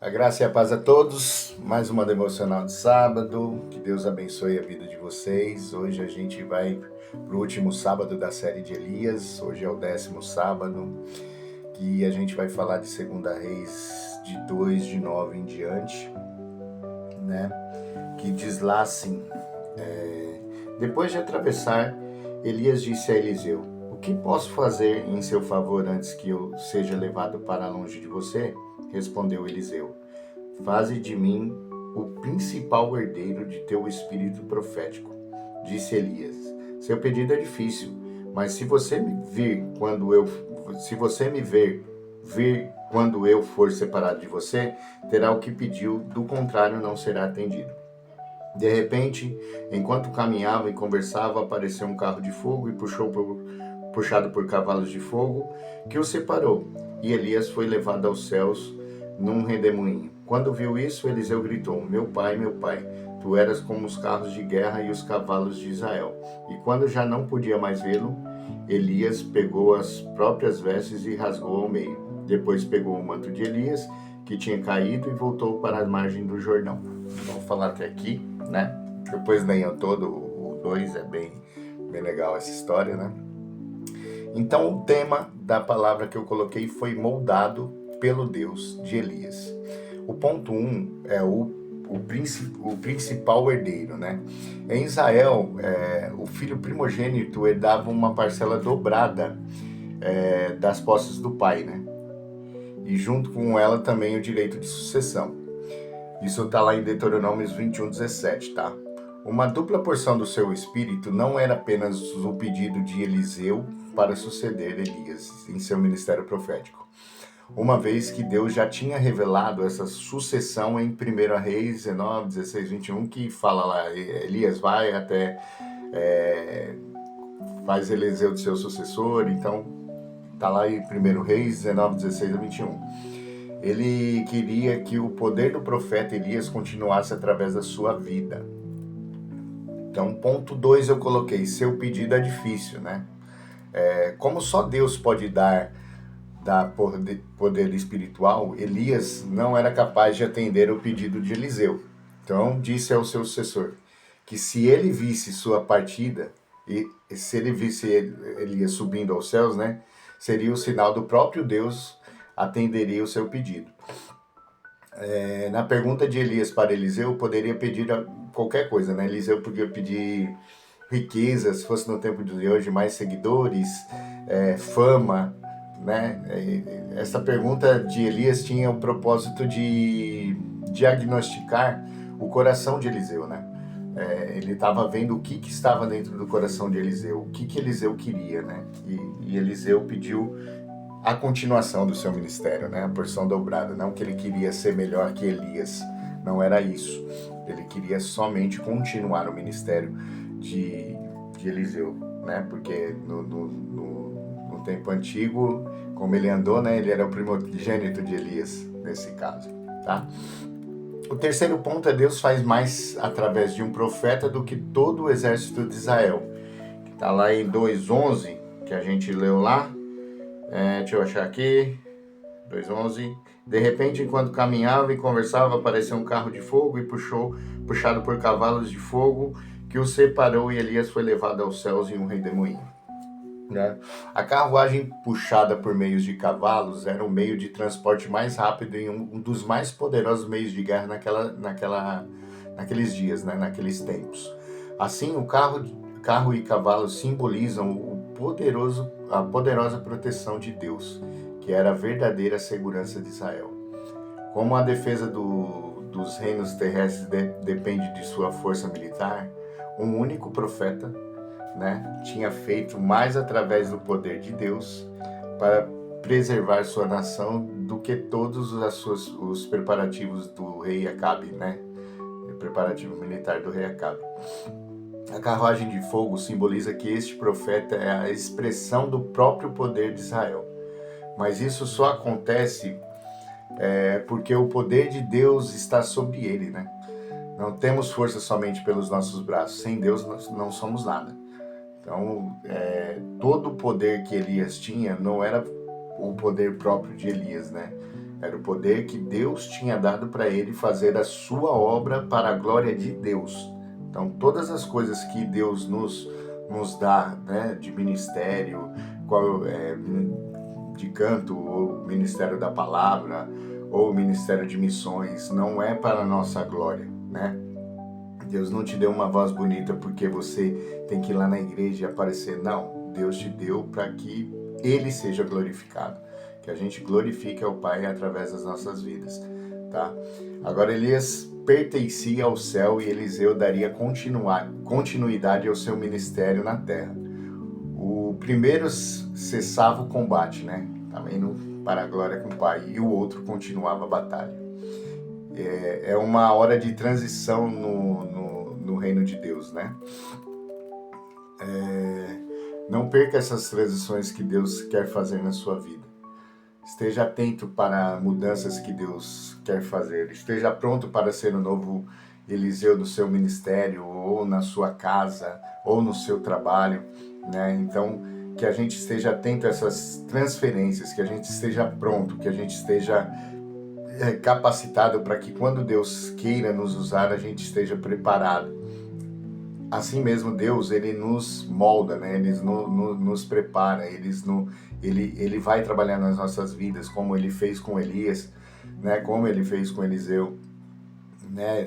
A graça e a paz a todos. Mais uma devocional de sábado. Que Deus abençoe a vida de vocês. Hoje a gente vai para o último sábado da série de Elias. Hoje é o 10º sábado, que a gente vai falar de 2 Reis de 2:9 em diante, né? Que diz lá assim: depois de atravessar, Elias disse a Eliseu: o que posso fazer em seu favor antes que eu seja levado para longe de você? Respondeu Eliseu: faze de mim o principal herdeiro de teu espírito profético. Disse Elias: seu pedido é difícil, mas se você me vir quando eu for separado de você, terá o que pediu, do contrário não será atendido. De repente, enquanto caminhava e conversava, apareceu um carro de fogo e puxado por cavalos de fogo, que o separou, e Elias foi levado aos céus num redemoinho. Quando viu isso, Eliseu gritou: meu pai, tu eras como os carros de guerra e os cavalos de Israel. E quando já não podia mais vê-lo, Elias pegou as próprias vestes e rasgou ao meio. Depois pegou o manto de Elias, que tinha caído, e voltou para a margem do Jordão. Vamos falar até aqui, né? Depois leiam todo o 2, é bem legal essa história, né? Então o tema da palavra que eu coloquei foi moldado pelo Deus de Elias. O ponto 1 é o principal herdeiro, né? Em Israel, o filho primogênito herdava uma parcela dobrada das posses do pai, né? E junto com ela também o direito de sucessão. Isso está lá em Deuteronômios 21:17, tá? Uma dupla porção do seu espírito não era apenas o pedido de Eliseu para suceder Elias em seu ministério profético, uma vez que Deus já tinha revelado essa sucessão em 1 Reis 19, 16, 21, que fala lá: Elias vai até faz Eliseu de seu sucessor. Então tá lá em 1 Reis 19, 16 a 21. Ele queria que o poder do profeta Elias continuasse através da sua vida. Então, ponto 2 eu coloquei: seu pedido é difícil, né? Como só Deus pode dar poder espiritual, Elias não era capaz de atender o pedido de Eliseu. Então disse ao seu sucessor que se ele visse sua partida, e se ele visse Elias subindo aos céus, né, seria o sinal do próprio Deus atenderia o seu pedido. Na pergunta de Elias para Eliseu, poderia pedir qualquer coisa, né? Eliseu podia pedir riqueza, se fosse no tempo de hoje, mais seguidores, fama, né? Essa pergunta de Elias tinha o propósito de diagnosticar o coração de Eliseu, né? Ele estava vendo o que estava dentro do coração de Eliseu, o que Eliseu queria, né? E Eliseu pediu a continuação do seu ministério, né? A porção dobrada. Não que ele queria ser melhor que Elias, não era isso. Ele queria somente continuar o ministério de Eliseu, né? Porque no tempo antigo, como ele andou, né? Ele era o primogênito de Elias, nesse caso, tá? O terceiro ponto é: Deus faz mais através de um profeta do que todo o exército de Israel. Que tá lá em 2:11, que a gente leu lá. Deixa eu achar aqui. 2:11. De repente, enquanto caminhava e conversava, apareceu um carro de fogo e puxado por cavalos de fogo, que o separou, e Elias foi levado aos céus em um redemoinho. Né? A carruagem puxada por meios de cavalos era o meio de transporte mais rápido e um dos mais poderosos meios de guerra naqueles dias, né? Naqueles tempos. Assim, o carro e cavalo simbolizam a poderosa proteção de Deus, que era a verdadeira segurança de Israel. Como a defesa dos reinos terrestres depende de sua força militar, um único profeta, né, tinha feito mais através do poder de Deus para preservar sua nação do que todos os preparativos do rei Acabe, né? O preparativo militar do rei Acabe. A carruagem de fogo simboliza que este profeta é a expressão do próprio poder de Israel. Mas isso só acontece porque o poder de Deus está sobre ele, né? Não temos força somente pelos nossos braços. Sem Deus nós não somos nada. Então, todo o poder que Elias tinha não era o poder próprio de Elias, né? Era o poder que Deus tinha dado para ele fazer a sua obra para a glória de Deus. Então, todas as coisas que Deus nos dá, né, de ministério, de canto, ou ministério da palavra, ou ministério de missões, não é para a nossa glória, né? Deus não te deu uma voz bonita porque você tem que ir lá na igreja e aparecer. Não, Deus te deu para que Ele seja glorificado. Que a gente glorifique ao Pai através das nossas vidas, tá? Agora, Elias pertencia ao céu e Eliseu daria continuidade ao seu ministério na terra. O primeiro cessava o combate, né? Também para a glória com o Pai, e o outro continuava a batalha. É uma hora de transição no reino de Deus, né? Não perca essas transições que Deus quer fazer na sua vida. Esteja atento para mudanças que Deus quer fazer. Esteja pronto para ser o novo Eliseu do seu ministério, ou na sua casa, ou no seu trabalho, né? Então, que a gente esteja atento a essas transferências, que a gente esteja pronto, que a gente esteja capacitado para que quando Deus queira nos usar, a gente esteja preparado. Assim mesmo, Deus, Ele nos molda, né? Ele nos prepara, Ele vai trabalhar nas nossas vidas, como Ele fez com Elias, né? Como Ele fez com Eliseu, né?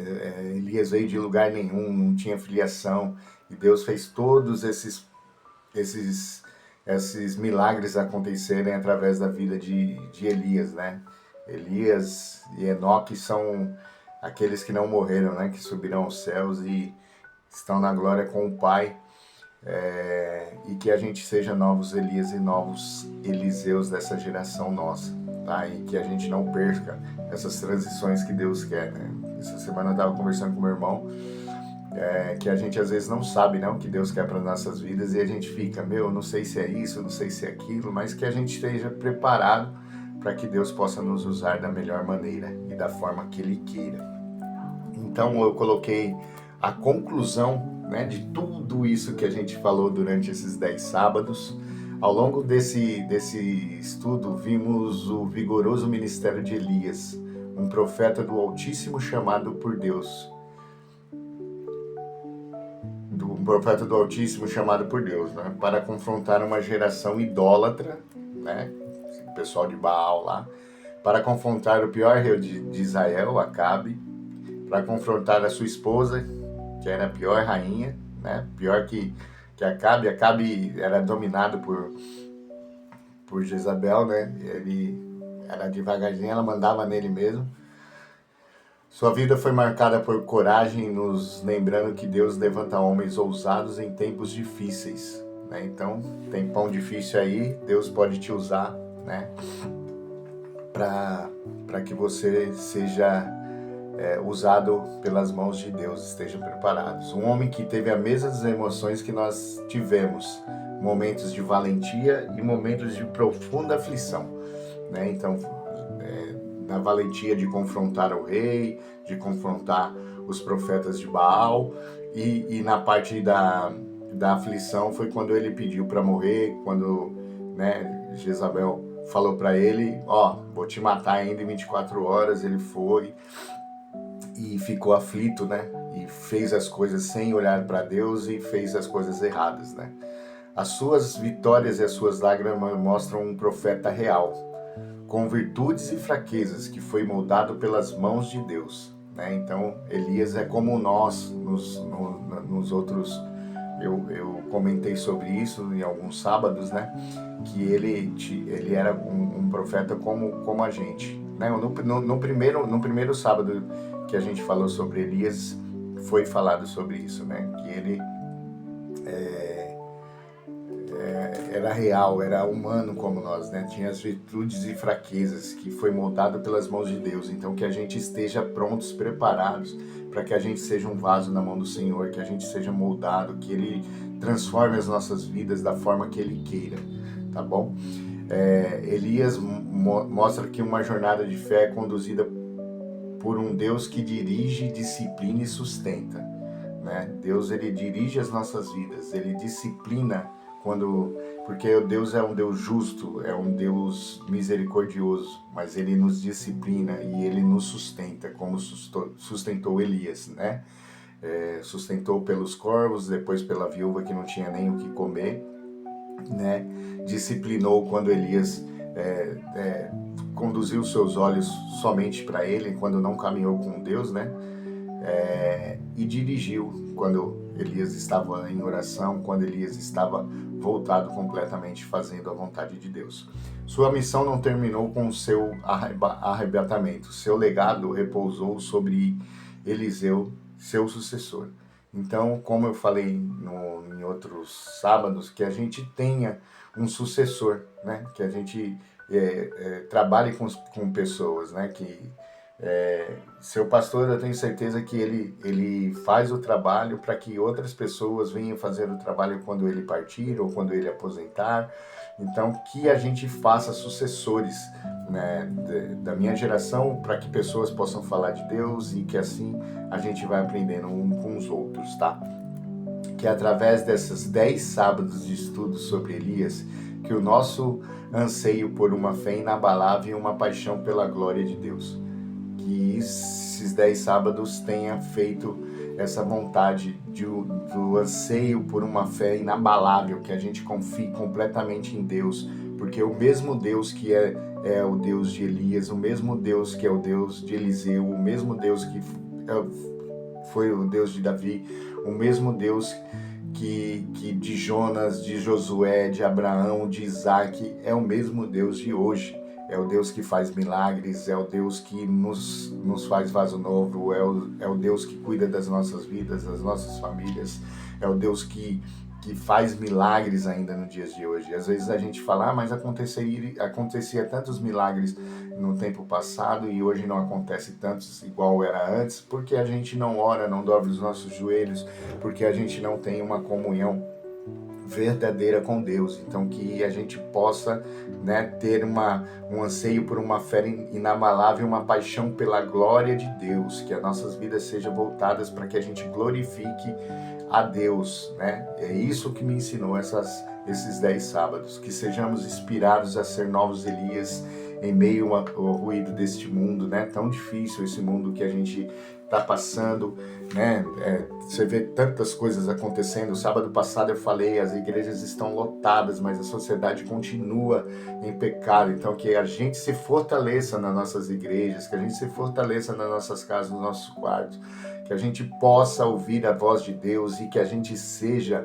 Elias veio de lugar nenhum, não tinha filiação, e Deus fez todos esses milagres acontecerem através da vida de Elias, né? Elias e Enoque são aqueles que não morreram, né? Que subirão aos céus e estão na glória com o Pai, e que a gente seja novos Elias e novos Eliseus dessa geração nossa, tá? E que a gente não perca essas transições que Deus quer, né? Essa semana eu estava conversando com meu irmão, que a gente às vezes não sabe, não, o que Deus quer para nossas vidas, e a gente fica, não sei se é isso, não sei se é aquilo, mas que a gente esteja preparado para que Deus possa nos usar da melhor maneira e da forma que Ele queira. Então eu coloquei a conclusão, né, de tudo isso que a gente falou durante esses 10 sábados. Ao longo desse estudo, vimos o vigoroso ministério de Elias, um profeta do Altíssimo chamado por Deus. Um profeta do Altíssimo chamado por Deus, né, para confrontar uma geração idólatra, né, o pessoal de Baal lá, para confrontar o pior rei de Israel, Acabe, para confrontar a sua esposa, que era a pior rainha, né? Pior que Acabe. Acabe era dominado por Jezabel, né? Ele era devagarzinho, ela mandava nele mesmo. Sua vida foi marcada por coragem, nos lembrando que Deus levanta homens ousados em tempos difíceis, né? Então, tem pão difícil aí, Deus pode te usar, né? Para que você seja usado pelas mãos de Deus, estejam preparados. Um homem que teve as mesmas emoções que nós tivemos, momentos de valentia e momentos de profunda aflição, né? Então, na valentia de confrontar o rei, de confrontar os profetas de Baal, e na parte da aflição foi quando ele pediu para morrer, quando, né, Jezabel falou para ele, vou te matar ainda em 24 horas, ele foi e ficou aflito, né? E fez as coisas sem olhar para Deus e fez as coisas erradas, né? As suas vitórias e as suas lágrimas mostram um profeta real, com virtudes e fraquezas, que foi moldado pelas mãos de Deus, né? Então, Elias é como nós, nos outros, eu comentei sobre isso em alguns sábados, né? Que ele era um profeta como a gente, né? No primeiro sábado que a gente falou sobre Elias, foi falado sobre isso, né? Que ele era real, era humano como nós, né? Tinha as virtudes e fraquezas, que foi moldado pelas mãos de Deus. Então, que a gente esteja prontos, preparados, para que a gente seja um vaso na mão do Senhor, que a gente seja moldado, que Ele transforme as nossas vidas da forma que Ele queira, tá bom? Elias mostra que uma jornada de fé é conduzida por um Deus que dirige, disciplina e sustenta, né? Deus, Ele dirige as nossas vidas, Ele disciplina quando Porque Deus é um Deus justo, é um Deus misericordioso, mas Ele nos disciplina e Ele nos sustenta, como sustentou Elias, né? Sustentou pelos corvos, depois pela viúva que não tinha nem o que comer, né? Disciplinou quando Elias conduziu seus olhos somente para ele, quando não caminhou com Deus, né? E dirigiu quando Elias estava em oração, quando Elias estava voltado completamente fazendo a vontade de Deus. Sua missão não terminou com o seu arrebatamento. Seu legado repousou sobre Eliseu, seu sucessor. Então, como eu falei em outros sábados, que a gente tenha um sucessor, né? Que a gente trabalhe com pessoas, né? Seu pastor, eu tenho certeza que ele faz o trabalho para que outras pessoas venham fazer o trabalho quando ele partir ou quando ele aposentar. Então, que a gente faça sucessores, né, da minha geração, para que pessoas possam falar de Deus e que assim a gente vai aprendendo um com os outros, tá? Que através desses 10 sábados de estudo sobre Elias, que o nosso anseio por uma fé inabalável e uma paixão pela glória de Deus, que esses 10 sábados tenha feito essa vontade do anseio por uma fé inabalável, que a gente confie completamente em Deus, porque o mesmo Deus que é o Deus de Elias, o mesmo Deus que é o Deus de Eliseu, o mesmo Deus que foi o Deus de Davi, o mesmo Deus que de Jonas, de Josué, de Abraão, de Isaac, é o mesmo Deus de hoje. É o Deus que faz milagres, é o Deus que nos faz vaso novo, é o Deus que cuida das nossas vidas, das nossas famílias, é o Deus que faz milagres ainda nos dias de hoje. Às vezes a gente fala, mas acontecia tantos milagres no tempo passado e hoje não acontece tantos igual era antes, porque a gente não ora, não dobra os nossos joelhos, porque a gente não tem uma comunhão verdadeira com Deus. Então que a gente possa, né, ter um anseio por uma fé inabalável, uma paixão pela glória de Deus, que as nossas vidas sejam voltadas para que a gente glorifique a Deus, né? É isso que me ensinou esses 10 sábados, que sejamos inspirados a ser novos Elias em meio ao ruído deste mundo, né? Tão difícil esse mundo que a gente está passando, né? Você vê tantas coisas acontecendo. Sábado passado eu falei, as igrejas estão lotadas, mas a sociedade continua em pecado. Então que a gente se fortaleça nas nossas igrejas, que a gente se fortaleça nas nossas casas, nos nossos quartos, que a gente possa ouvir a voz de Deus e que a gente seja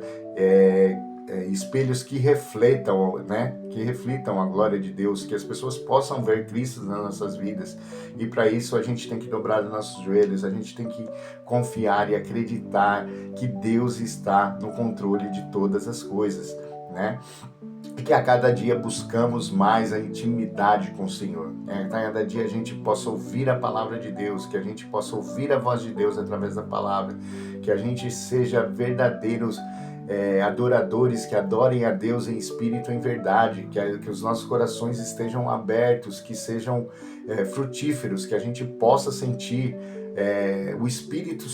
espelhos que refletam, né? Que reflitam a glória de Deus, que as pessoas possam ver Cristo nas nossas vidas. E para isso a gente tem que dobrar os nossos joelhos, a gente tem que confiar e acreditar que Deus está no controle de todas as coisas, né? E que a cada dia buscamos mais a intimidade com o Senhor. A cada dia a gente possa ouvir a palavra de Deus, que a gente possa ouvir a voz de Deus através da palavra, que a gente seja verdadeiros adoradores, que adorem a Deus em espírito e em verdade, que os nossos corações estejam abertos, que sejam frutíferos, que a gente possa sentir o Espírito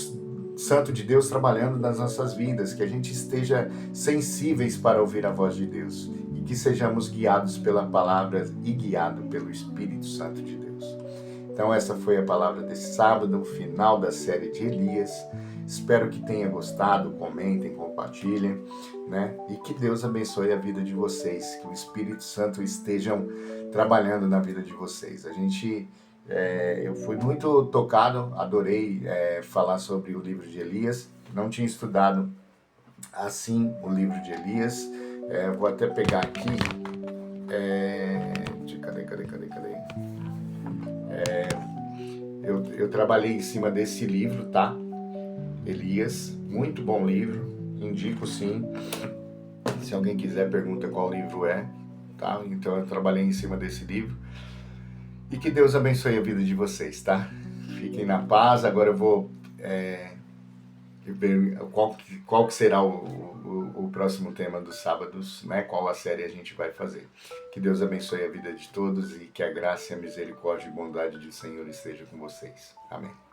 Santo de Deus trabalhando nas nossas vidas, que a gente esteja sensíveis para ouvir a voz de Deus e que sejamos guiados pela palavra e guiados pelo Espírito Santo de Deus. Então essa foi a palavra desse sábado, o final da série de Elias. Espero que tenha gostado, comentem, compartilhem, né? E que Deus abençoe a vida de vocês, que o Espírito Santo esteja trabalhando na vida de vocês. Eu fui muito tocado, adorei falar sobre o livro de Elias. Não tinha estudado assim o livro de Elias. Vou até pegar aqui. Cadê? Eu trabalhei em cima desse livro, tá? Elias, muito bom livro, indico sim. Se alguém quiser, pergunta qual livro é, tá? Então eu trabalhei em cima desse livro. E que Deus abençoe a vida de vocês, tá? Fiquem na paz. Agora eu vou ver qual que será o próximo tema dos sábados, né? Qual a série a gente vai fazer. Que Deus abençoe a vida de todos e que a graça, a misericórdia e bondade do Senhor esteja com vocês. Amém.